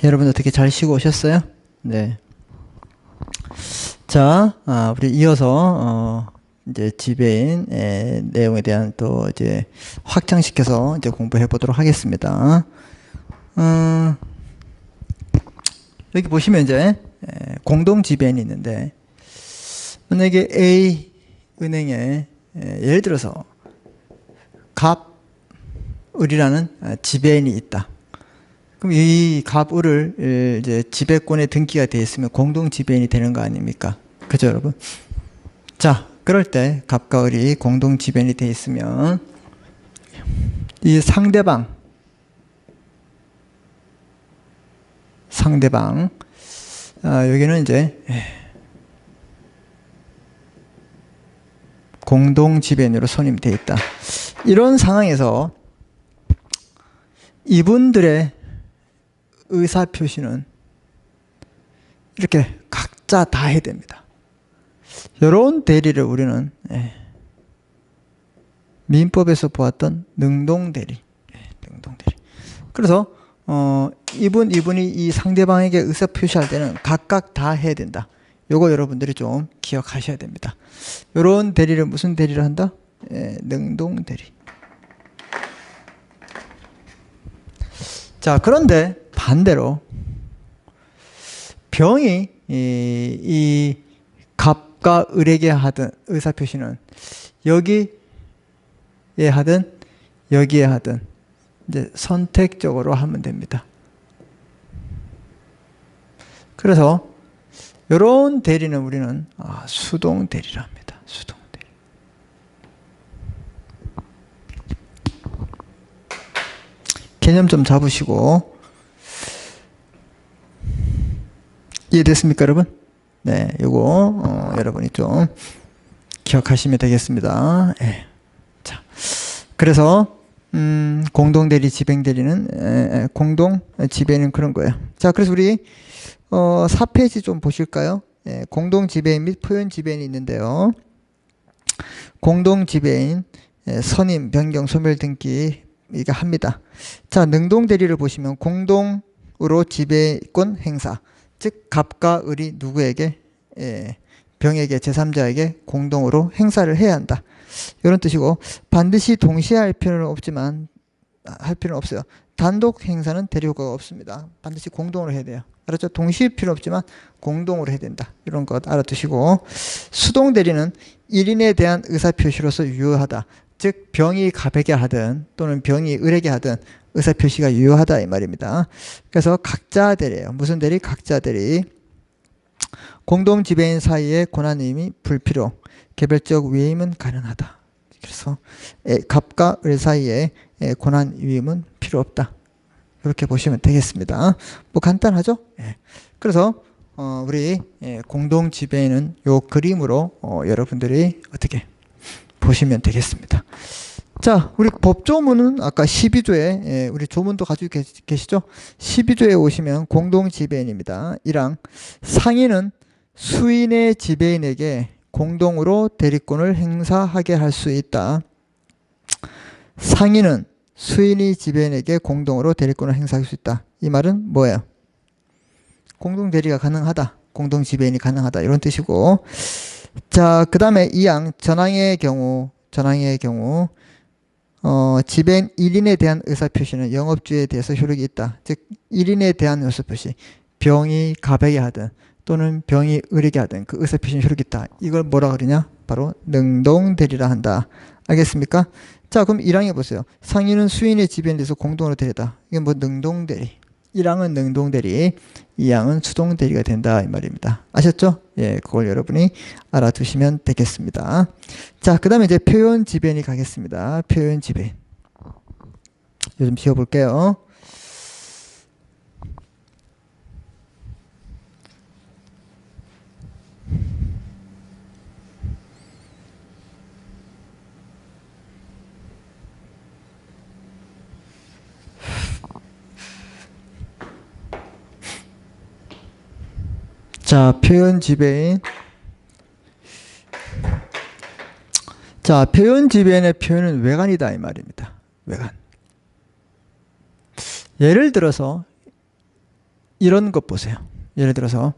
여러분 어떻게 잘 쉬고 오셨어요? 네. 자, 우리 이어서 이제 지배인 내용에 대한 또 이제 확장시켜서 이제 공부해 보도록 하겠습니다. 여기 보시면 이제 공동 지배인이 있는데, 만약에 A 은행에 예를 들어서 갑을이라는 지배인이 있다. 그럼 이 갑을을 이제 지배권에 등기가 되어 있으면 공동 지배인이 되는 거 아닙니까? 그죠, 여러분? 자, 그럴 때 갑과 을이 공동 지배인이 되어 있으면 이 상대방 여기는 이제 공동 지배인으로 선임되어 있다. 이런 상황에서 이분들의 의사표시는 이렇게 각자 다 해야 됩니다. 이런 대리를 우리는 민법에서 보았던 능동대리. 그래서 이분이 이 상대방에게 의사표시할 때는 각각 다 해야 된다. 요거 여러분들이 좀 기억하셔야 됩니다. 이런 대리를 무슨 대리를 한다? 능동대리. 자, 그런데 반대로 병이 이 갑과 을에게 하든 의사표시는 여기에 하든 여기에 하든 이제 선택적으로 하면 됩니다. 그래서 이런 대리는 우리는 수동 대리라 합니다. 수동 대리. 개념 좀 잡으시고. 이해됐습니까, 여러분? 네, 요거 여러분이 좀 기억하시면 되겠습니다. 자, 그래서 공동 대리, 지배인 대리는 공동 지배인은 그런 거예요. 자, 그래서 우리 4페이지 좀 보실까요? 공동 지배인 및 표현 지배인이 있는데요. 공동 지배인 선임, 변경, 소멸 등기 이게 합니다. 자, 능동 대리를 보시면 공동으로 지배권 행사. 즉 갑과 을이 누구에게 병에게 제3자에게 공동으로 행사를 해야 한다. 이런 뜻이고 반드시 동시에 할 필요는 없지만 할 필요는 없어요. 단독 행사는 대리 효과가 없습니다. 반드시 공동으로 해야 돼요. 알았죠? 동시에 필요 없지만 공동으로 해야 된다. 이런 것 알아두시고 수동 대리는 1인에 대한 의사표시로서 유효하다. 즉 병이 갑에게 하든 또는 병이 을에게 하든 의사표시가 유효하다 이 말입니다. 그래서 각자 대리예요. 무슨 대리? 각자 대리. 공동 지배인 사이의 권한임이 불필요. 개별적 위임은 가능하다. 그래서 갑과 을 사이에 권한 위임은 필요 없다. 이렇게 보시면 되겠습니다. 뭐 간단하죠? 그래서 우리 공동 지배인은 요 그림으로 여러분들이 어떻게 보시면 되겠습니다. 자, 우리 법조문은 아까 12조에 우리 조문도 가지고 계시죠? 12조에 오시면 공동 지배인입니다. 1항 상인은 수인의 지배인에게 공동으로 대리권을 행사하게 할 수 있다. 상인은 수인이 지배인에게 공동으로 대리권을 행사할 수 있다. 이 말은 뭐예요? 공동 대리가 가능하다. 공동 지배인이 가능하다. 이런 뜻이고. 자, 그 다음에 2항 전항의 경우 지배인 1인에 대한 의사표시는 영업주에 대해서 효력이 있다. 즉 1인에 대한 의사표시 병이 갑에게 하든 또는 병이 을에게 하든 그 의사표시는 효력이 있다. 이걸 뭐라 그러냐? 바로 능동대리라 한다. 알겠습니까? 자, 그럼 1항에 보세요. 상인은 수인의 지배인에 대해서 공동으로 대리다. 이게 뭐 능동대리. 1항은 능동대리, 2항은 수동대리가 된다 이 말입니다. 아셨죠? 그걸 여러분이 알아두시면 되겠습니다. 자, 그 다음에 이제 표현 지배인이 가겠습니다. 표현 지배인. 요즘 지워볼게요. 자, 표현 지배인. 자, 표현 지배인의 표현은 외관이다 이 말입니다. 외관. 예를 들어서 이런 것 보세요. 예를 들어서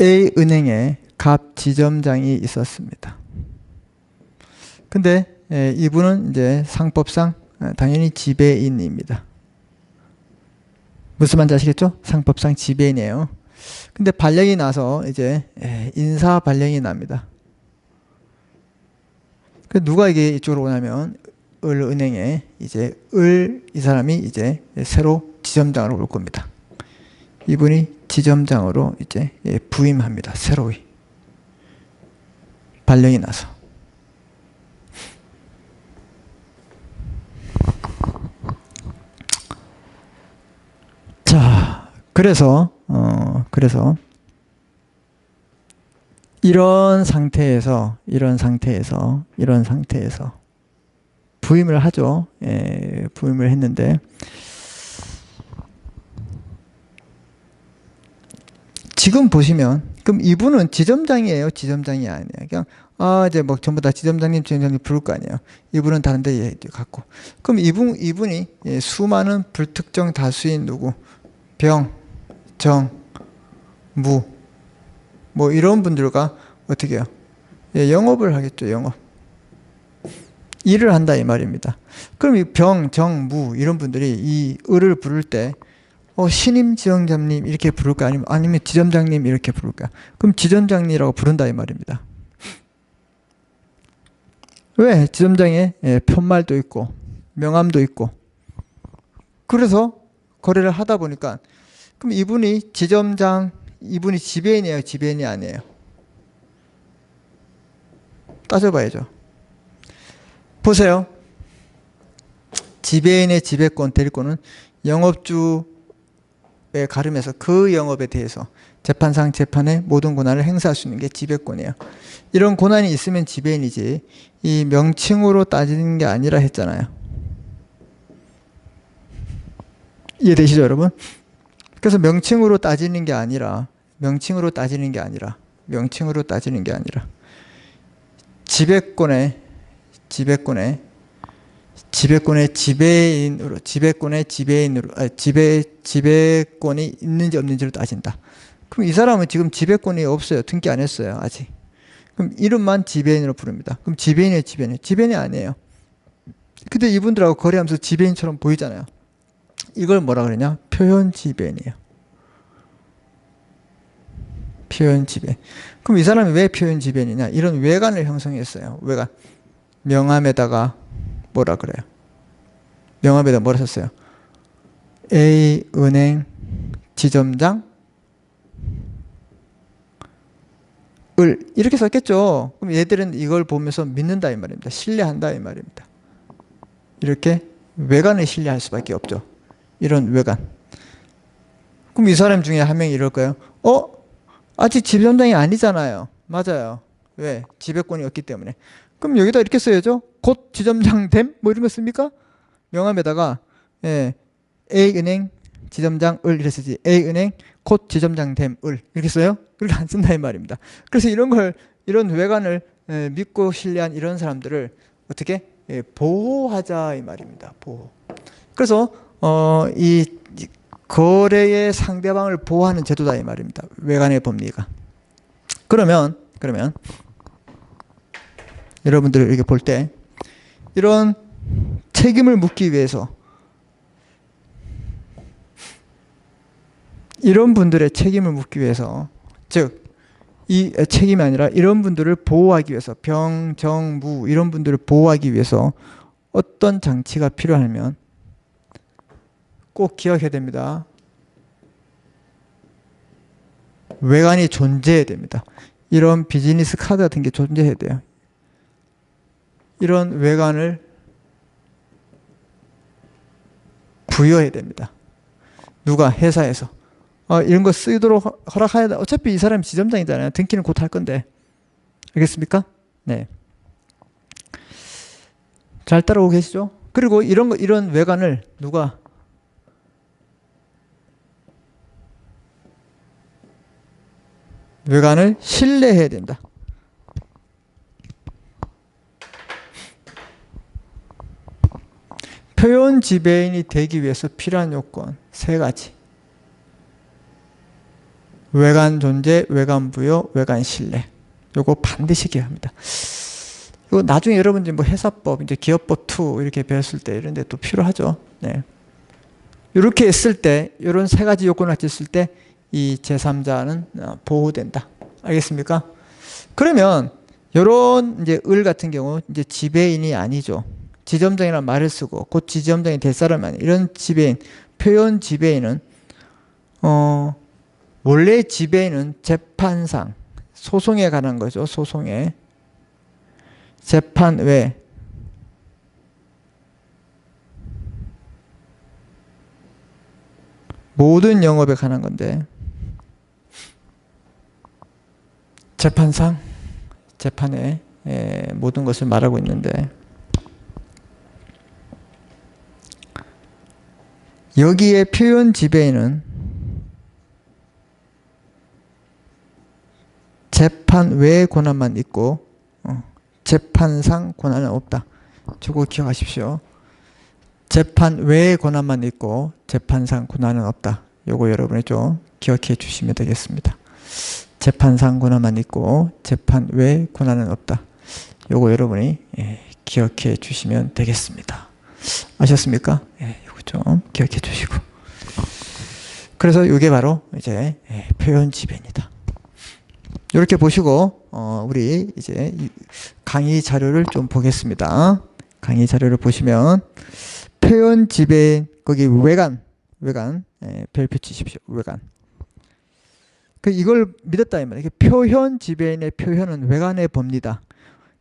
A은행에 갑 지점장이 있었습니다. 근데 이분은 이제 상법상 당연히 지배인입니다. 무슨 말인지 아시겠죠? 상법상 지배인이에요. 근데 발령이 나서 이제 인사 발령이 납니다. 그 누가 이게 이쪽으로 오냐면 을은행에 이제 이 사람이 이제 새로 지점장으로 올 겁니다. 이분이 지점장으로 이제 부임합니다. 새로이 발령이 나서. 자, 그래서 이런 상태에서 부임을 하죠. 부임을 했는데 지금 보시면 그럼 이분은 지점장이에요, 지점장이 아니에요. 그냥 이제 뭐 전부 다 지점장님 부를 거 아니에요. 이분은 다른 데 갖고. 그럼 이분이 수많은 불특정 다수인 누구 병, 정, 무 뭐 이런 분들과 어떻게 해요? 영업을 하겠죠. 영업. 일을 한다 이 말입니다. 그럼 이 병, 정, 무 이런 분들이 이 을을 부를 때 신임 지점장님 이렇게 부를까 아니면 지점장님 이렇게 부를까? 그럼 지점장님이라고 부른다 이 말입니다. 왜? 지점장에 편말도 있고 명함도 있고 그래서 거래를 하다 보니까 그럼 이분이 이분이 지배인이에요, 지배인이 아니에요? 따져봐야죠. 보세요. 지배인의 지배권, 대리권은 영업주에 가름해서 그 영업에 대해서 재판상 재판의 모든 권한을 행사할 수 있는 게 지배권이에요. 이런 권한이 있으면 지배인이지 이 명칭으로 따지는 게 아니라 했잖아요. 이해되시죠, 여러분? 그래서 명칭으로 따지는 게 아니라 지배권의 지배권이 있는지 없는지로 따진다. 그럼 이 사람은 지금 지배권이 없어요. 등기 안 했어요, 아직. 그럼 이름만 지배인으로 부릅니다. 그럼 지배인이에요, 지배인이 아니에요. 근데 이분들하고 거래하면서 지배인처럼 보이잖아요. 이걸 뭐라 그러냐? 표현 지배인이에요. 표현 지배인. 그럼 이 사람이 왜 표현 지배인이냐? 이런 외관을 형성했어요. 외관. 명함에다가 뭐라 그래요? 명함에다 뭐라 썼어요? A은행 지점장 을 이렇게 썼겠죠. 그럼 얘들은 이걸 보면서 믿는다 이 말입니다. 신뢰한다 이 말입니다. 이렇게 외관을 신뢰할 수밖에 없죠. 이런 외관. 그럼 이 사람 중에 한 명이 이럴 거예요. 아직 지점장이 아니잖아요. 맞아요. 왜? 지배권이 없기 때문에. 그럼 여기다 이렇게 써야죠. 곧 지점장 됨? 뭐 이런 거 씁니까? 명함에다가 A은행 지점장 을 이렇게 쓰지. A은행 곧 지점장 됨 을 이렇게 써요? 그렇게 안 쓴다 이 말입니다. 그래서 이런 외관을 믿고 신뢰한 이런 사람들을 어떻게 보호하자 이 말입니다. 보호. 그래서 이 거래의 상대방을 보호하는 제도다 이 말입니다. 외관의 법리가. 그러면 여러분들 이렇게 볼 때 이런 책임을 묻기 위해서 이런 분들의 책임을 묻기 위해서 즉 이 책임이 아니라 이런 분들을 보호하기 위해서 병, 정, 무 이런 분들을 보호하기 위해서 어떤 장치가 필요하면 꼭 기억해야 됩니다. 외관이 존재해야 됩니다. 이런 비즈니스 카드 같은 게 존재해야 돼요. 이런 외관을 부여해야 됩니다. 누가? 회사에서. 이런 거 쓰도록 허락해야 돼. 어차피 이 사람이 지점장이잖아요. 등기는 곧 할 건데. 알겠습니까? 네. 잘 따라오고 계시죠? 그리고 이런 외관을 누가? 외관을 신뢰해야 된다. 표현 지배인이 되기 위해서 필요한 요건 세 가지. 외관 존재, 외관 부여, 외관 신뢰. 요거 반드시 기억합니다. 이거 나중에 여러분들이 뭐 회사법, 이제 기업법 2 이렇게 배웠을 때 이런 데 또 필요하죠. 네. 이렇게 했을 때, 이런 세 가지 요건을 갖췄을 때 이 제3자는 보호된다. 알겠습니까? 그러면 이런 이제 을 같은 경우 이제 지배인이 아니죠. 지점장이라는 말을 쓰고 곧 지점장이 될 사람이 아니에요. 이런 지배인, 표현 지배인은 원래 지배인은 재판상 소송에 관한 거죠. 소송에 재판 외 모든 영업에 관한 건데 재판상 재판에 모든 것을 말하고 있는데 여기에 표현 지배인은 재판 외의 권한만 있고 재판상 권한은 없다. 저거 기억하십시오. 재판 외의 권한만 있고 재판상 권한은 없다. 요거 여러분이 좀 기억해 주시면 되겠습니다. 재판상 권한만 있고 재판 외의 권한은 없다. 요거 여러분이 기억해 주시면 되겠습니다. 아셨습니까? 요거 좀 기억해 주시고. 그래서 이게 바로 이제 표현 지배입니다. 이렇게 보시고 우리 이제 강의 자료를 좀 보겠습니다. 강의 자료를 보시면 표현 지배인 거기 외관 별표 치십시오. 외관. 이걸 믿었다 이 말이에요. 표현 지배인의 표현은 외관의 법리다.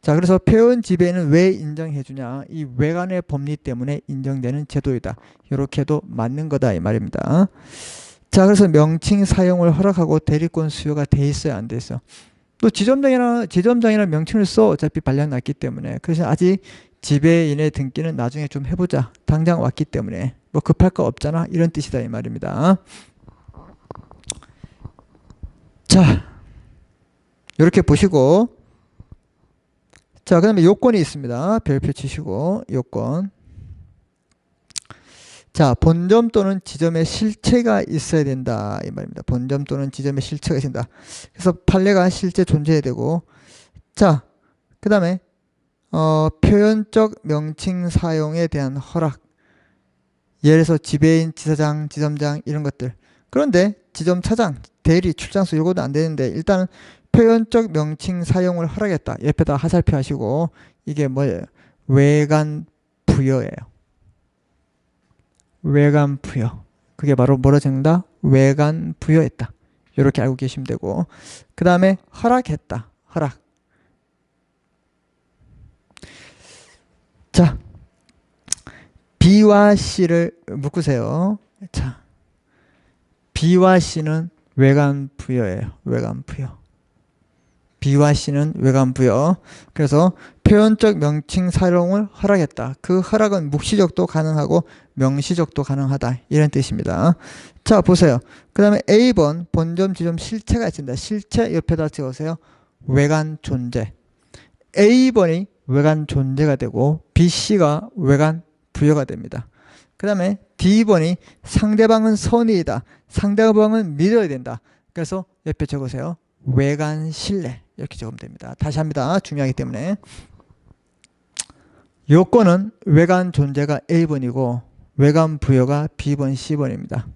자, 그래서 표현 지배인은 왜 인정해 주냐? 이 외관의 법리 때문에 인정되는 제도이다. 이렇게도 맞는 거다 이 말입니다. 자, 그래서 명칭 사용을 허락하고 대리권 수요가 돼 있어야 안 돼 있어. 또 지점장이나 명칭을 써 어차피 발령 났기 때문에. 그래서 아직 지배인의 등기는 나중에 좀 해보자. 당장 왔기 때문에 뭐 급할 거 없잖아. 이런 뜻이다 이 말입니다. 자, 이렇게 보시고, 자, 그 다음에 요건이 있습니다. 별표 치시고 요건. 자, 본점 또는 지점에 실체가 있어야 된다 이 말입니다. 본점 또는 지점에 실체가 있어야 된다. 그래서 판례가 실제 존재해야 되고, 자, 그 다음에 표현적 명칭 사용에 대한 허락. 예를 들어서 지배인, 지사장, 지점장 이런 것들. 그런데 지점 차장, 대리, 출장소 이거도 안 되는데 일단은 표현적 명칭 사용을 허락했다. 옆에다 하살표 하시고 이게 뭐예요? 외관 부여예요. 외관 부여. 그게 바로 뭐라 적는다? 외관 부여했다. 이렇게 알고 계시면 되고, 그 다음에 허락했다. 허락. 자, B와 C를 묶으세요. 자, B와 C는 외관 부여예요. 외관 부여. B와 C는 외관 부여. 그래서 표현적 명칭 사용을 허락했다. 그 허락은 묵시적도 가능하고 명시적도 가능하다. 이런 뜻입니다. 자, 보세요. 그 다음에 A번 본점 지점 실체가 있습니다. 실체 옆에다 적으세요. 외관 존재. A번이 외관 존재가 되고 BC가 외관 부여가 됩니다. 그 다음에 D번이 상대방은 선의이다. 상대방은 믿어야 된다. 그래서 옆에 적으세요. 외관 신뢰. 이렇게 적으면 됩니다. 다시 합니다. 중요하기 때문에. 요건은 외관 존재가 A번이고 외관 부여가 B번, C번입니다.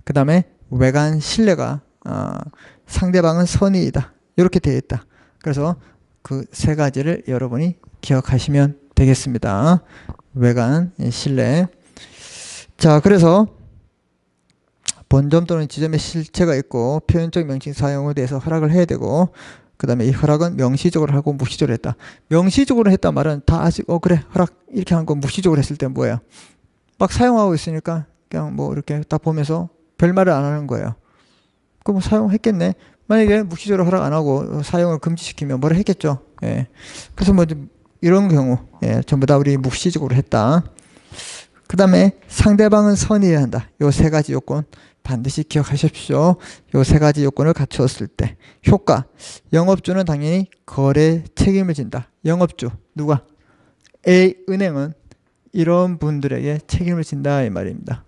그 다음에 외관 신뢰가 상대방은 선의이다. 이렇게 되어 있다. 그래서 그 세 가지를 여러분이 기억하시면 되겠습니다. 외관 신뢰. 자, 그래서 본점 또는 지점의 실체가 있고 표현적 명칭 사용에 대해서 허락을 해야 되고, 그 다음에 이 허락은 명시적으로 하고 묵시적으로 했다. 명시적으로 했단 말은 다 아직 그래 허락 이렇게 한 거 묵시적으로 했을 때 뭐예요? 막 사용하고 있으니까 그냥 뭐 이렇게 딱 보면서 별말을 안 하는 거예요. 그럼 사용했겠네. 만약에 묵시적으로 허락 안 하고 사용을 금지시키면 뭐라 했겠죠. 예. 그래서 뭐 이런 경우 전부 다 우리 묵시적으로 했다. 그 다음에 상대방은 선의해야 한다. 요 세 가지 요건 반드시 기억하십시오. 요 세 가지 요건을 갖추었을 때 효과. 영업주는 당연히 거래 책임을 진다. 영업주 누가? A 은행은 이런 분들에게 책임을 진다 이 말입니다.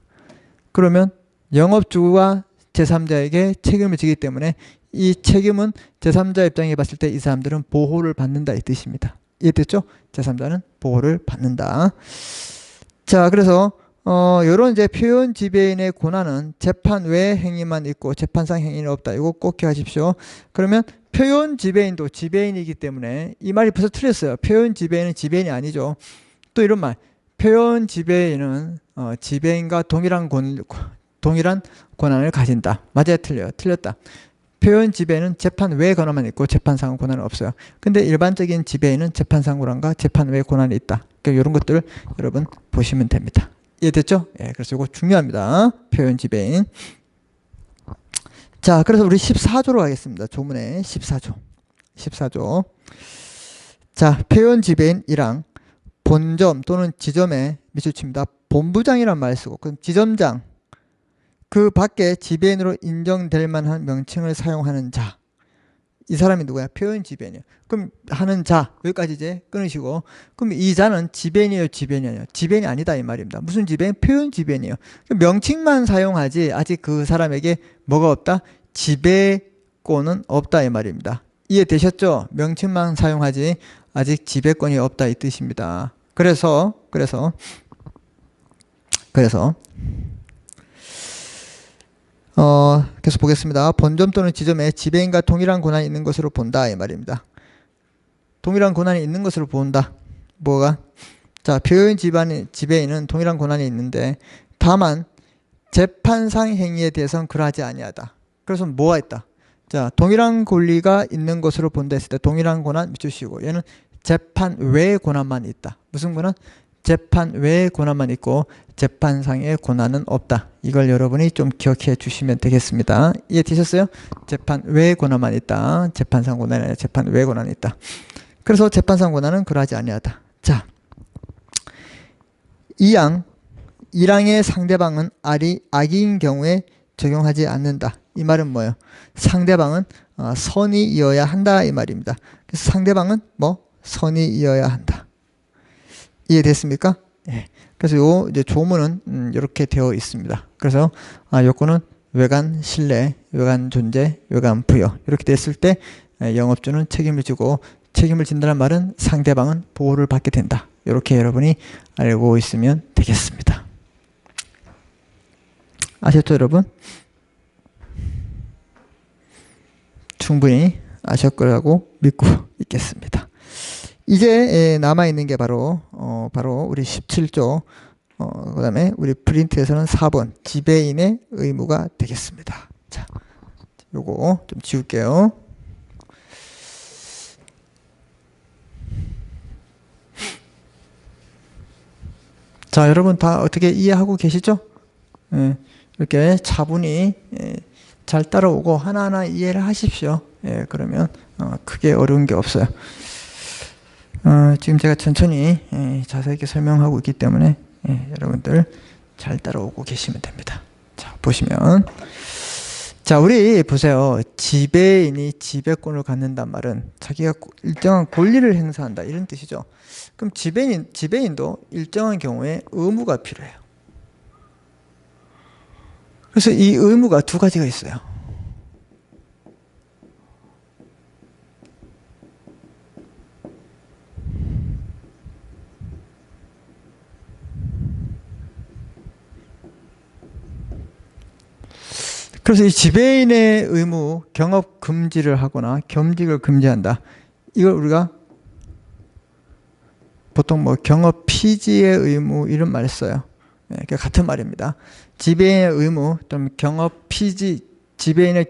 그러면 영업주가 제3자에게 책임을 지기 때문에 이 책임은 제3자 입장에 봤을 때 이 사람들은 보호를 받는다 이 뜻입니다. 이해됐죠? 제3자는 보호를 받는다. 자, 그래서 요런 이제 표현 지배인의 권한은 재판 외 행위만 있고 재판상 행위는 없다. 이거 꼭 기억하십시오. 그러면 표현 지배인도 지배인이기 때문에 이 말이 벌써 틀렸어요. 표현 지배인은 지배인이 아니죠. 또 이런 말. 표현 지배인은 지배인과 동일한 권한을 가진다. 맞아요? 틀려요? 틀렸다. 표현 지배인은 재판 외 권한만 있고 재판상 권한은 없어요. 근데 일반적인 지배인은 재판상 권한과 재판 외 권한이 있다. 그러니까 이런 것들 여러분 보시면 됩니다. 이해됐죠? 예, 그래서 이거 중요합니다. 표현 지배인. 자, 그래서 우리 14조로 가겠습니다. 조문의 14조. 14조. 자, 표현 지배인 1항. 본점 또는 지점에 밑줄칩니다. 본부장이란 말을 쓰고, 그럼 지점장. 그 밖에 지배인으로 인정될 만한 명칭을 사용하는 자. 이 사람이 누구야? 표현 지배인이에요. 그럼 하는 자 여기까지 이제 끊으시고, 그럼 이 자는 지배인이에요, 지배인이 아니에요? 지배인이 아니다 이 말입니다. 무슨 지배인? 표현 지배인이에요. 명칭만 사용하지 아직 그 사람에게 뭐가 없다? 지배권은 없다 이 말입니다. 이해되셨죠? 명칭만 사용하지 아직 지배권이 없다 이 뜻입니다. 그래서 계속 보겠습니다. 본점 또는 지점에 지배인과 동일한 권한이 있는 것으로 본다 이 말입니다. 동일한 권한이 있는 것으로 본다. 뭐가? 자, 표현 지배인은 동일한 권한이 있는데 다만 재판상 행위에 대해서는 그러하지 아니하다. 그래서 뭐가 있다? 자, 동일한 권리가 있는 것으로 본다 했을 때 동일한 권한 밑주시고, 얘는 재판 외의 권한만 있다. 무슨 권한? 재판 외의 권한만 있고 재판상의 권한은 없다. 이걸 여러분이 좀 기억해 주시면 되겠습니다. 이해되셨어요? 재판 외의 권한만 있다. 재판상 권한이 아니라 재판 외의 권한이 있다. 그래서 재판상 권한은 그러하지 아니하다. 자, 1항의 상대방은 악인 경우에 적용하지 않는다. 이 말은 뭐예요? 상대방은 선이 이어야 한다 이 말입니다. 그래서 상대방은 뭐? 선이 이어야 한다. 이해됐습니까? 예. 그래서 요 이제 조문은 이렇게 되어 있습니다. 그래서 요거는 외관 신뢰, 외관 존재, 외관 부여 이렇게 됐을 때 영업주는 책임을 지고, 책임을 진다는 말은 상대방은 보호를 받게 된다. 이렇게 여러분이 알고 있으면 되겠습니다. 아셨죠, 여러분? 충분히 아실 거라고 믿고 있겠습니다. 이제 남아있는 게 바로 우리 17조, 그 다음에 우리 프린트에서는 4번 지배인의 의무가 되겠습니다. 자, 요거 좀 지울게요. 자, 여러분 다 어떻게 이해하고 계시죠? 이렇게 차분히 잘 따라오고 하나하나 이해를 하십시오. 그러면 크게 어려운 게 없어요. 지금 제가 천천히 자세하게 설명하고 있기 때문에 여러분들 잘 따라오고 계시면 됩니다. 자, 보시면, 자, 우리 보세요. 지배인이 지배권을 갖는단 말은 자기가 일정한 권리를 행사한다 이런 뜻이죠. 그럼 지배인도 일정한 경우에 의무가 필요해요. 그래서 이 의무가 두 가지가 있어요. 그래서 이 지배인의 의무, 경업 금지를 하거나 겸직을 금지한다. 이걸 우리가 보통 뭐 경업 피지의 의무 이런 말을 써요. 같은 말입니다. 지배인의 의무, 좀 경업 피지, 지배인의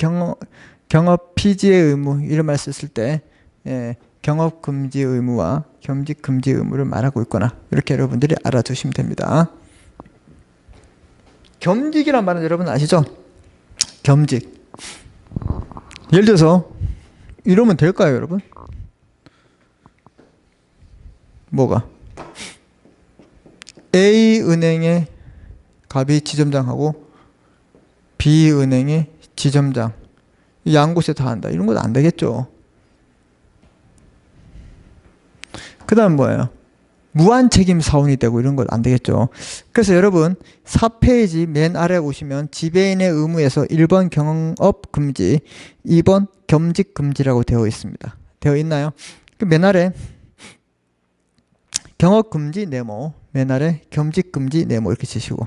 경업 피지의 의무 이런 말 썼을 때 경업 금지 의무와 겸직 금지 의무를 말하고 있거나 이렇게 여러분들이 알아두시면 됩니다. 겸직이란 말은 여러분 아시죠? 겸직. 예를 들어서 이러면 될까요, 여러분? 뭐가? A은행의 갑이 지점장하고 B은행의 지점장 양 곳에 다 한다. 이런 건 안 되겠죠. 그 다음 뭐예요? 무한 책임 사원이 되고 이런 건 안 되겠죠. 그래서 여러분 4페이지 맨 아래 보시면 지배인의 의무에서 1번 경업 금지, 2번 겸직 금지라고 되어 있습니다. 되어 있나요? 맨 아래 경업 금지 네모, 맨 아래 겸직 금지 네모 이렇게 치시고.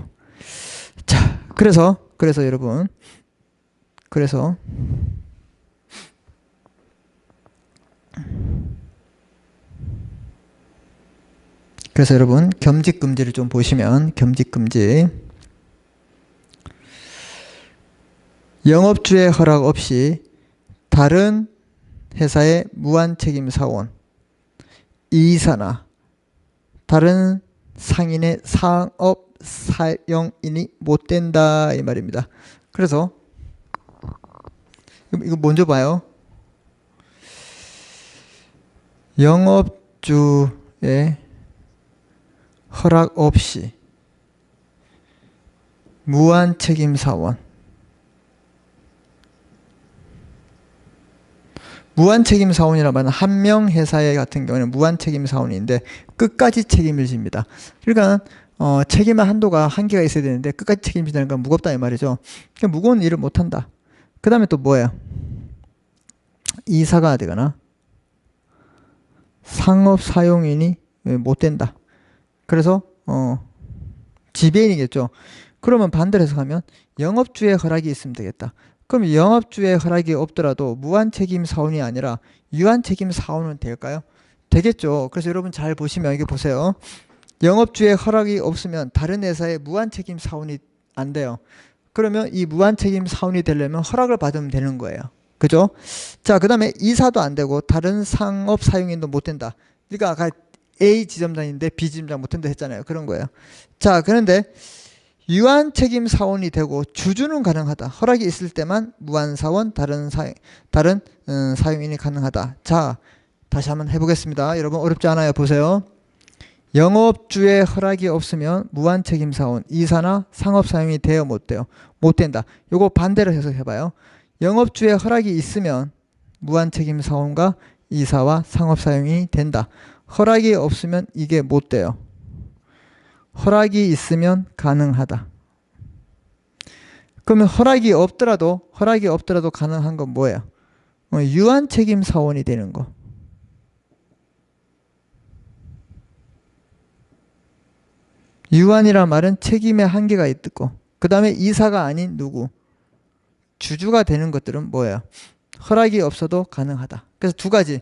자, 그래서 여러분, 그래서 여러분 겸직 금지를 좀 보시면, 겸직 금지, 영업주의 허락 없이 다른 회사의 무한 책임 사원, 이사나 다른 상인의 상업 사용인이 못 된다 이 말입니다. 그래서 이거 먼저 봐요. 영업주의 허락 없이 무한 책임 사원, 무한 책임 사원이라 말은 한 명 회사의 같은 경우는 무한 책임 사원인데 끝까지 책임을 집니다. 그러니까 책임의 한도가 한계가 있어야 되는데 끝까지 책임지다는 건 무겁다 이 말이죠. 그러니까 무거운 일을 못한다. 그 다음에 또 뭐예요? 이사가 되거나 상업 사용인이 못 된다. 그래서 지배인이겠죠. 그러면 반대로 해석하면 영업주의 허락이 있으면 되겠다. 그럼 영업주의 허락이 없더라도 무한책임 사원이 아니라 유한책임 사원은 될까요? 되겠죠. 그래서 여러분 잘 보시면 이게 보세요. 영업주의 허락이 없으면 다른 회사의 무한책임 사원이 안 돼요. 그러면 이 무한책임 사원이 되려면 허락을 받으면 되는 거예요. 그죠? 자, 그 다음에 이사도 안 되고 다른 상업 사용인도 못 된다. 그러니까 아까 A 지점장인데 B 지점장 못 된다 했잖아요. 그런 거예요. 자, 그런데 유한 책임 사원이 되고 주주는 가능하다. 허락이 있을 때만 무한 사원, 다른 사용인이 가능하다. 자, 다시 한번 해보겠습니다. 여러분 어렵지 않아요. 보세요. 영업주의 허락이 없으면 무한 책임 사원, 이사나 상업 사용이 돼요, 못 돼요? 못 된다. 요거 반대로 해석해봐요. 영업주의 허락이 있으면 무한 책임 사원과 이사와 상업 사용이 된다. 허락이 없으면 이게 못 돼요. 허락이 있으면 가능하다. 그러면 허락이 없더라도 가능한 건 뭐예요? 유한 책임 사원이 되는 거. 유한이란 말은 책임의 한계가 있고, 그 다음에 이사가 아닌 누구? 주주가 되는 것들은 뭐예요? 허락이 없어도 가능하다. 그래서 두 가지,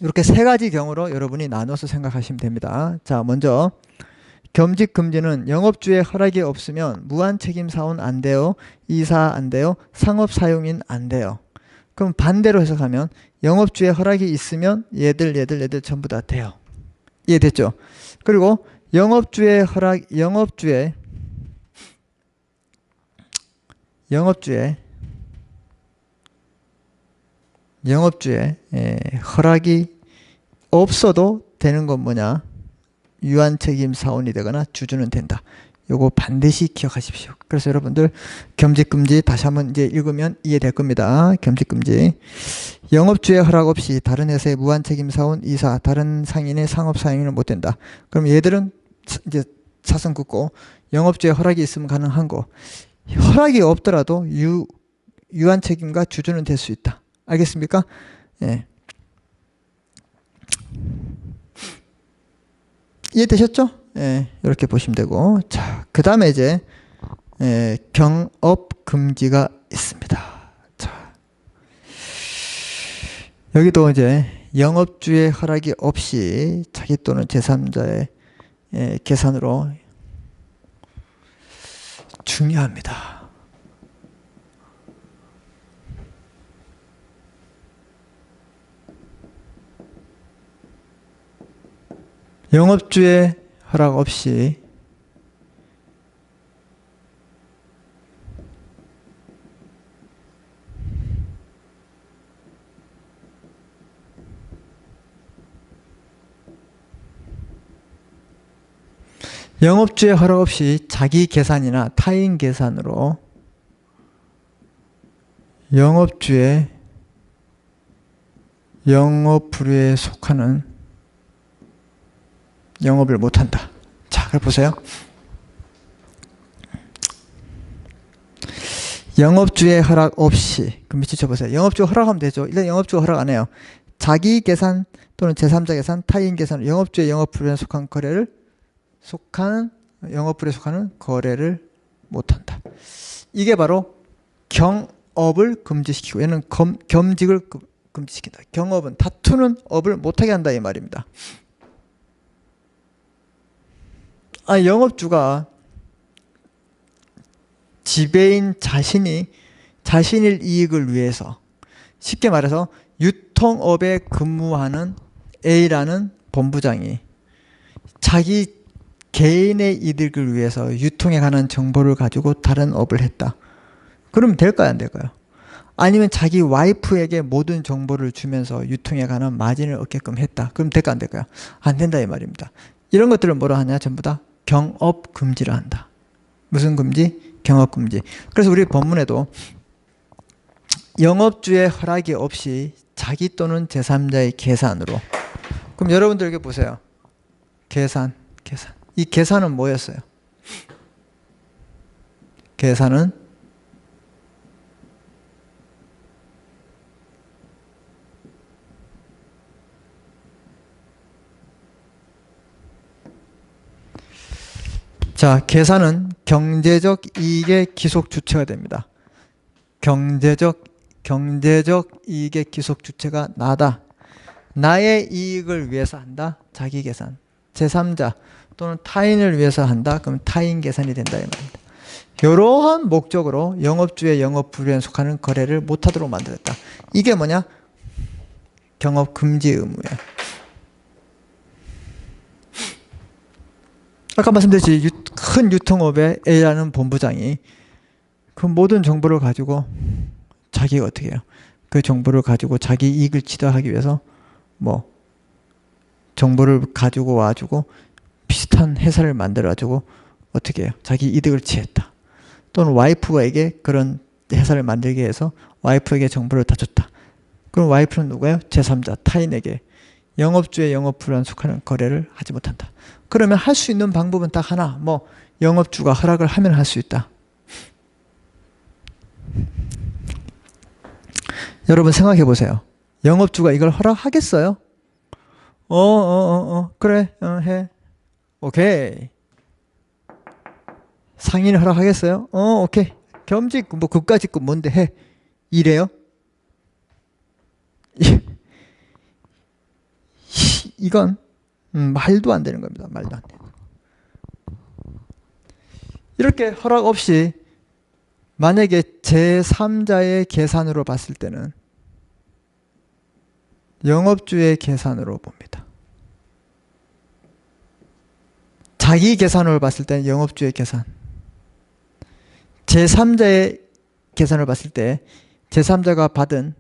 이렇게 세 가지 경우로 여러분이 나눠서 생각하시면 됩니다. 자, 먼저 겸직 금지는 영업주의 허락이 없으면 무한 책임 사원 안 돼요. 이사 안 돼요. 상업 사용인 안 돼요. 그럼 반대로 해석하면 영업주의 허락이 있으면 얘들 전부 다 돼요. 이해됐죠? 그리고 영업주의 허락이 없어도 되는 건 뭐냐? 유한 책임 사원이 되거나 주주는 된다. 요거 반드시 기억하십시오. 그래서 여러분들 겸직 금지 다시 한번 이제 읽으면 이해될 겁니다. 겸직 금지. 영업주의 허락 없이 다른 회사의 무한 책임 사원, 이사, 다른 상인의 상업 사용은 못 된다. 그럼 얘들은 이제 차선 긋고 영업주의 허락이 있으면 가능한 거. 허락이 없더라도 유한 책임과 주주는 될 수 있다. 알겠습니까? 예. 이해되셨죠? 예, 이렇게 보시면 되고. 자, 그 다음에 이제 경업 금지가 있습니다. 자, 여기도 이제 영업주의 허락이 없이 자기 또는 제3자의 계산으로 중요합니다. 영업주의 허락 없이 영업주의 허락 없이 자기 계산이나 타인 계산으로 영업주의 영업 부류에 속하는 영업을 못한다. 자, 그래 보세요. 영업주의 허락 없이, 그럼 밑에 쳐보세요. 영업주 허락하면 되죠. 일단 영업주가 허락 안 해요. 자기 계산 또는 제3자 계산, 타인 계산, 영업주의 영업불에 속한 영업불에 속하는 거래를 못한다. 이게 바로 경업을 금지시키고, 얘는 겸직을 금지시킨다. 경업은 다투는 업을 못하게 한다 이 말입니다. 영업주가 지배인 자신의 이익을 위해서, 쉽게 말해서 유통업에 근무하는 A라는 본부장이 자기 개인의 이득을 위해서 유통에 관한 정보를 가지고 다른 업을 했다. 그러면 될까요, 안 될까요? 아니면 자기 와이프에게 모든 정보를 주면서 유통에 관한 마진을 얻게끔 했다. 그럼 될까, 안 될까요? 안 된다 이 말입니다. 이런 것들을 뭐라 하냐? 전부 다 경업 금지를 한다. 무슨 금지? 경업 금지. 그래서 우리 본문에도 영업주의 허락이 없이 자기 또는 제3자의 계산으로. 그럼 여러분들 여기 보세요. 계산. 이 계산은 뭐였어요? 계산은 자, 계산은 경제적 이익의 기속 주체가 됩니다. 경제적 이익의 기속 주체가 나다. 나의 이익을 위해서 한다. 자기 계산. 제3자 또는 타인을 위해서 한다. 그럼 타인 계산이 된다 이 말입니다. 이러한 목적으로 영업주의 영업불위에 속하는 거래를 못하도록 만들었다. 이게 뭐냐? 경업 금지 의무예요. 아까 말씀드렸지, 큰 유통업의 A라는 본부장이 그 모든 정보를 가지고 자기가 어떻게 해요? 그 정보를 가지고 자기 이익을 취득하기 위해서 뭐 정보를 가지고 와주고 비슷한 회사를 만들어가지고 어떻게 해요? 자기 이득을 취했다. 또는 와이프에게 그런 회사를 만들게 해서 와이프에게 정보를 다 줬다. 그럼 와이프는 누구예요? 제3자, 타인에게 영업주의 영업불안 속하는 거래를 하지 못한다. 그러면 할 수 있는 방법은 딱 하나. 뭐 영업주가 허락을 하면 할 수 있다. 여러분 생각해 보세요. 영업주가 이걸 허락하겠어요? 그래, 해. 오케이. 상인이 허락하겠어요? 오케이. 겸직, 뭐, 그까짓 거 뭔데 해. 이래요? 이건, 말도 안 되는 겁니다. 말도 안 돼. 이렇게 허락 없이, 만약에 제3자의 계산으로 봤을 때는, 영업주의 계산으로 봅니다. 자기 계산으로 봤을 때는 영업주의 계산. 제3자의 계산을 봤을 때 제3자가 받은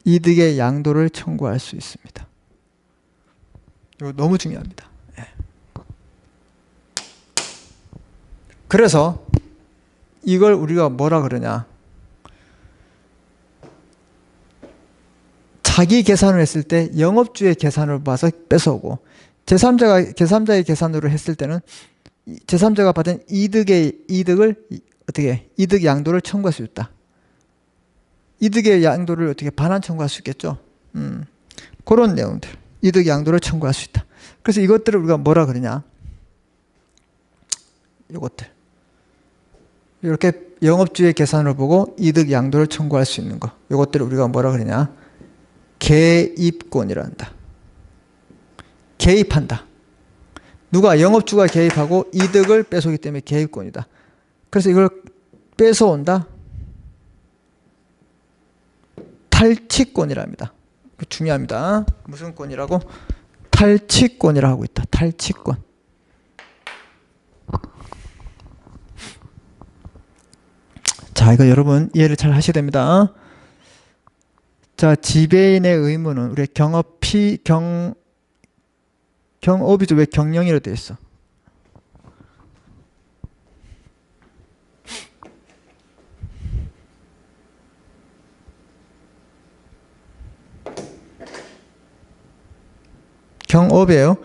이득의 양도를 청구할 수 있습니다. 이거 너무 중요합니다. 그래서 이걸 우리가 뭐라 그러냐? 자기 계산을 했을 때 영업주의 계산을 봐서 뺏어오고, 제3자의 계산으로 했을 때는 제3자가 받은 이득을 어떻게 이득 양도를 청구할 수 있다. 이득의 양도를 어떻게 반환 청구할 수 있겠죠. 그런 내용들, 이득 양도를 청구할 수 있다. 그래서 이것들을 우리가 뭐라 그러냐? 이것들 이렇게 영업주의 계산을 보고 이득 양도를 청구할 수 있는 거, 이것들을 우리가 뭐라 그러냐? 개입권이라 한다. 개입한다. 누가? 영업주가 개입하고 이득을 뺏어오기 때문에 개입권이다. 그래서 이걸 뺏어온다. 탈취권이라 합니다. 중요합니다. 무슨 권이라고? 탈취권이라 하고 있다. 탈취권. 자, 이거 여러분 이해를 잘 하셔야 됩니다. 자, 지배인의 의무는 우리 경업이죠. 왜 경영이라 되어 있어? 경업이에요.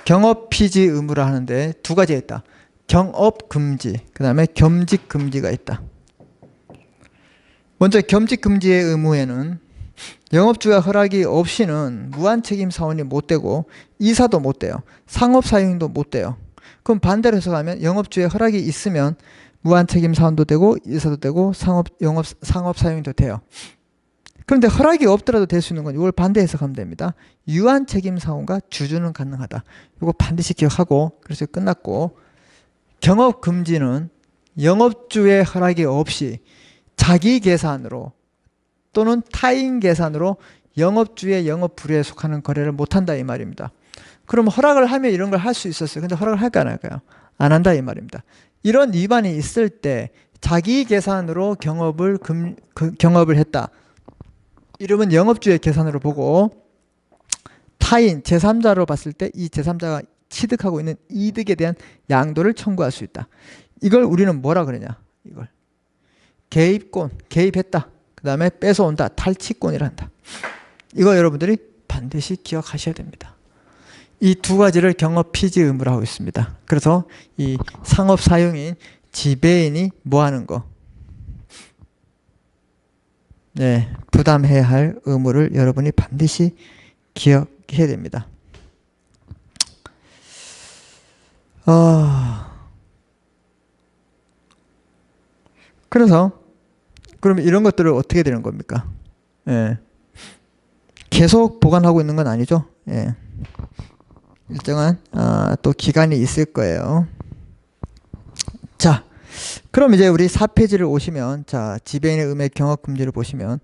경업 피지 의무를 하는데 두 가지가 있다. 경업 금지, 그 다음에 겸직 금지가 있다. 먼저 겸직 금지의 의무에는 영업주의 허락이 없이는 무한책임 사원이 못 되고 이사도 못 돼요. 상업사용도 못 돼요. 그럼 반대로 해석하면 영업주의 허락이 있으면 무한책임 사원도 되고 이사도 되고 상업사용도 돼요. 그런데 허락이 없더라도 될 수 있는 건 이걸 반대 해석하면 됩니다. 유한책임 사원과 주주는 가능하다. 이거 반드시 기억하고, 그래서 끝났고, 경업금지는 영업주의 허락이 없이 자기 계산으로 또는 타인 계산으로 영업주의 영업불이에 속하는 거래를 못한다 이 말입니다. 그럼 허락을 하면 이런 걸 할 수 있었어요. 근데 허락을 할까 안 할까요? 안 한다 이 말입니다. 이런 위반이 있을 때 자기 계산으로 경업을 했다. 이러면 영업주의 계산으로 보고 타인 제3자로 봤을 때 이 제3자가 취득하고 있는 이득에 대한 양도를 청구할 수 있다. 이걸 우리는 뭐라 그러냐? 이걸 개입권, 개입했다. 그 다음에 뺏어온다. 탈취권이란다. 이거 여러분들이 반드시 기억하셔야 됩니다. 이 두 가지를 경업 피지 의무로 하고 있습니다. 그래서 이 상업 사용인 지배인이 뭐 하는 거? 네, 부담해야 할 의무를 여러분이 반드시 기억해야 됩니다. 그래서 그러면 이런 것들을 어떻게 되는 겁니까? 예. 계속 보관하고 있는 건 아니죠. 예. 일정한 또 기간이 있을 거예요. 자, 그럼 이제 우리 4페이지를 오시면 자, 지배인의 의무의 경업 금지를 보시면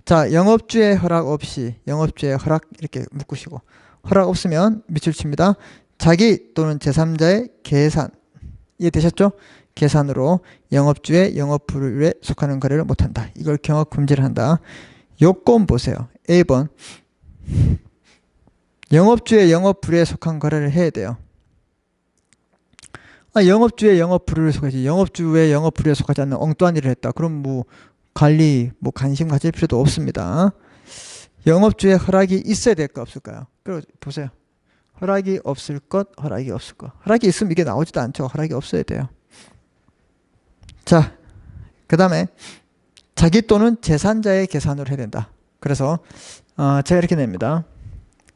자, 영업주의 허락 없이 영업주의 허락 이렇게 묶으시고 허락 없으면 밑줄 칩니다. 자기 또는 제3자의 계산 이해되셨죠? 계산으로 영업주의 영업불에 속하는 거래를 못한다. 이걸 경업 금지를 한다. 요건 보세요. A번 영업주의 영업불에 속한 거래를 해야 돼요. 영업주의 영업불에 속하지 영업주의 영업불에 속하지 않는 엉뚱한 일을 했다. 그럼 뭐 관리 관심 가질 필요도 없습니다. 영업주의 허락이 있어야 될 거 없을까요? 그리고 보세요. 허락이 없을 것, 허락이 없을 것. 허락이 있으면 이게 나오지도 않죠. 허락이 없어야 돼요. 자, 그 다음에 자기 또는 제3자의 계산으로 해야 된다. 그래서 제가 이렇게 냅니다.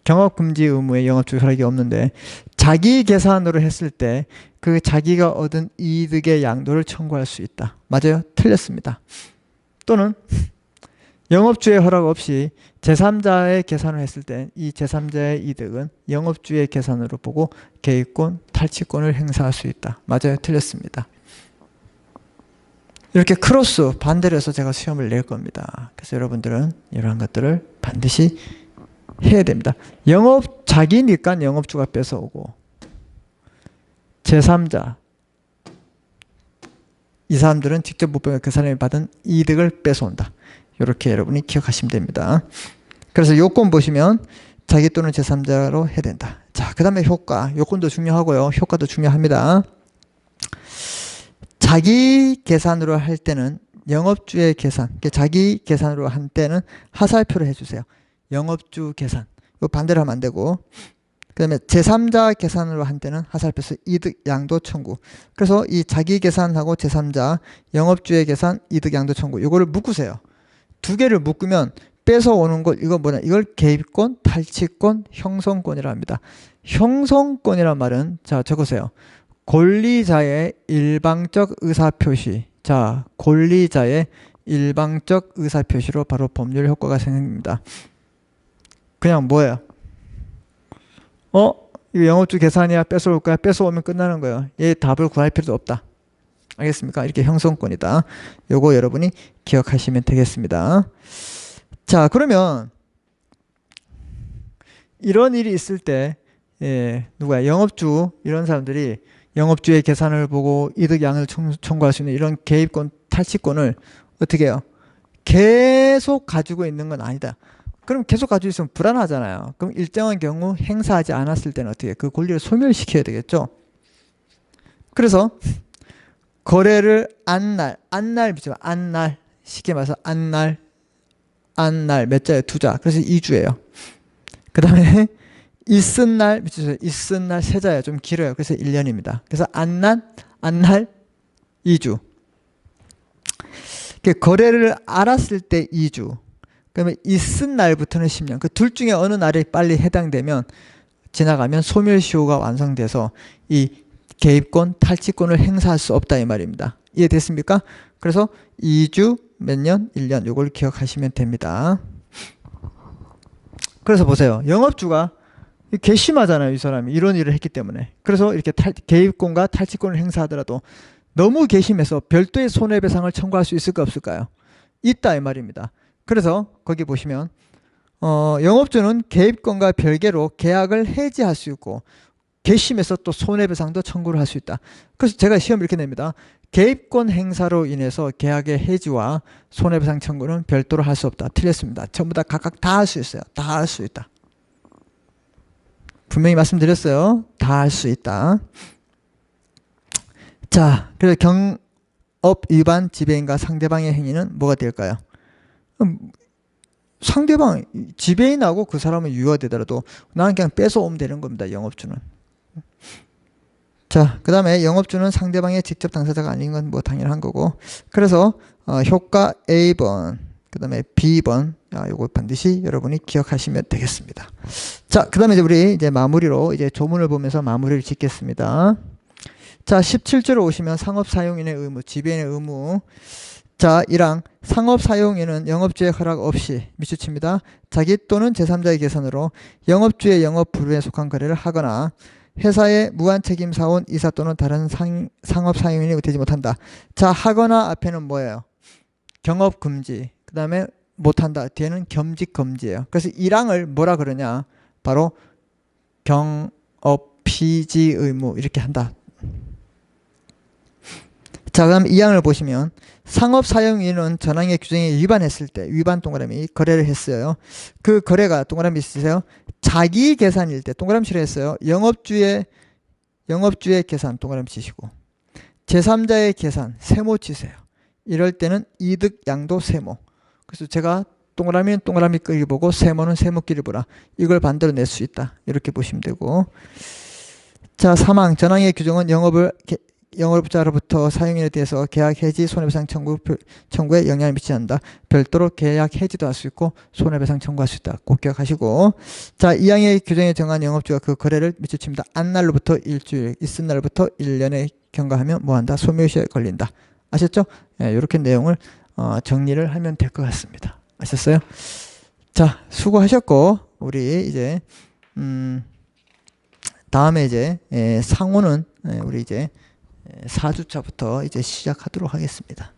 경업금지 의무에 영업주의 허락이 없는데 자기 계산으로 했을 때 그 자기가 얻은 이득의 양도를 청구할 수 있다. 맞아요? 틀렸습니다. 또는 영업주의 허락 없이 제3자의 계산을 했을 때 이 제3자의 이득은 영업주의 계산으로 보고 개입권, 탈취권을 행사할 수 있다. 맞아요? 틀렸습니다. 이렇게 크로스 반대로 해서 제가 시험을 낼 겁니다. 그래서 여러분들은 이러한 것들을 반드시 해야 됩니다. 자기니까 영업주가 뺏어오고 제3자 이 사람들은 직접 못 빼고 그 사람이 받은 이득을 뺏어온다. 이렇게 여러분이 기억하시면 됩니다. 그래서 요건 보시면 자기 또는 제3자로 해야 된다. 자, 그 다음에 효과. 요건도 중요하고요. 효과도 중요합니다. 자기 계산으로 할 때는 영업주의 계산, 자기 계산으로 한 때는 하살표를 해주세요. 영업주 계산. 이거 반대로 하면 안 되고. 그 다음에 제3자 계산으로 한 때는 하살표에서 이득 양도 청구. 그래서 이 자기 계산하고 제3자 영업주의 계산 이득 양도 청구 이거를 묶으세요. 두 개를 묶으면 뺏어오는 것 이거 뭐냐 이걸 개입권, 탈취권, 형성권이라 합니다. 형성권이란 말은 자 적으세요. 권리자의 일방적 의사표시. 자, 권리자의 일방적 의사표시로 바로 법률 효과가 생깁니다. 그냥 뭐예요? 이거 영업주 계산이야? 뺏어올 거야? 뺏어오면 끝나는 거예요. 얘 답을 구할 필요도 없다. 알겠습니까? 이렇게 형성권이다. 요거 여러분이 기억하시면 되겠습니다. 자, 그러면 이런 일이 있을 때 누구야? 영업주 이런 사람들이 영업주의 계산을 보고 이득 양을 청구할 수 있는 이런 개입권, 탈취권을 어떻게 해요? 계속 가지고 있는 건 아니다. 그럼 계속 가지고 있으면 불안하잖아요. 그럼 일정한 경우 행사하지 않았을 때는 어떻게 해요? 그 권리를 소멸시켜야 되겠죠. 그래서 거래를 안날 쉽게 말해서 안날 몇 자예요? 2자. 그래서 2주예요. 그 다음에 있은 날, 있은 날 세자예요. 좀 길어요. 그래서 1년입니다. 그래서 안날 2주. 거래를 알았을 때 2주. 그러면 있은 날부터는 10년. 그 둘 중에 어느 날이 빨리 해당되면 지나가면 소멸시효가 완성돼서 이 개입권, 탈취권을 행사할 수 없다 이 말입니다. 이해됐습니까? 그래서 2주, 몇 년, 1년 이걸 기억하시면 됩니다. 그래서 보세요. 영업주가 괘씸하잖아요. 이 사람이 이런 일을 했기 때문에. 그래서 이렇게 개입권과 탈취권을 행사하더라도 너무 괘씸해서 별도의 손해배상을 청구할 수 있을까 없을까요? 있다 이 말입니다. 그래서 거기 보시면 영업주는 개입권과 별개로 계약을 해지할 수 있고 괘씸해서 또 손해배상도 청구를 할 수 있다. 그래서 제가 시험 이렇게 냅니다. 개입권 행사로 인해서 계약의 해지와 손해배상 청구는 별도로 할 수 없다. 틀렸습니다. 전부 다 각각 다 할 수 있어요. 다 할 수 있다. 분명히 말씀드렸어요. 다 할 수 있다. 자, 그래서 경업 위반 지배인과 상대방의 행위는 뭐가 될까요? 상대방 지배인하고 그 사람은 유효되더라도 나는 그냥 뺏어오면 되는 겁니다. 영업주는. 자, 그 다음에 영업주는 상대방의 직접 당사자가 아닌 건 뭐 당연한 거고. 그래서 효과 A번, 그 다음에 B번, 요거 반드시 여러분이 기억하시면 되겠습니다. 자, 그 다음에 우리 이제 마무리로 이제 조문을 보면서 마무리를 짓겠습니다. 자, 17조로 오시면 상업사용인의 의무, 지배인의 의무. 자, 1항 상업사용인은 영업주의 허락 없이 미추칩니다. 자기 또는 제3자의 계산으로 영업주의 영업 부류에 속한 거래를 하거나 회사의 무한책임사원 이사 또는 다른 상업사용인이 되지 못한다. 자, 하거나 앞에는 뭐예요? 경업금지. 그 다음에 못한다. 뒤에는 겸직금지예요. 그래서 1항을 뭐라 그러냐? 바로 경업피지 의무 이렇게 한다. 자, 그럼 2항을 보시면 상업사용인은 전항의 규정에 위반했을 때 위반 동그라미 거래를 했어요. 그 거래가 동그라미 있으세요? 자기 계산일 때 동그라미 칠했어요. 영업주의 계산 동그라미 치시고 제3자의 계산 세모 치세요. 이럴 때는 이득 양도 세모. 그래서 제가 동그라미는 동그라미끼리 보고 세모는 세모끼리 보라. 이걸 반대로 낼 수 있다. 이렇게 보시면 되고. 자, 3항 전항의 규정은 영업자로부터 사용인에 대해서 계약 해지 손해배상 청구에 영향을 미치지 않는다. 별도로 계약 해지도 할 수 있고 손해배상 청구할 수 있다. 꼭 기억하시고. 자, 2항의 규정에 정한 영업주가 그 거래를 미치칩니다. 안날로부터 일주일, 있은 날부터 1년에 경과하면 뭐한다? 소멸시효에 걸린다. 아셨죠? 예, 이렇게 내용을 정리를 하면 될 것 같습니다. 아셨어요? 자, 수고하셨고 우리 이제 다음에 이제 상호는 우리 이제 4주차부터 이제 시작하도록 하겠습니다.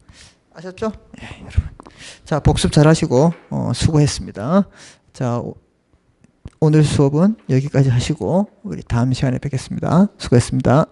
아셨죠? 네, 여러분. 자, 복습 잘 하시고 수고했습니다. 자, 오늘 수업은 여기까지 하시고 우리 다음 시간에 뵙겠습니다. 수고했습니다.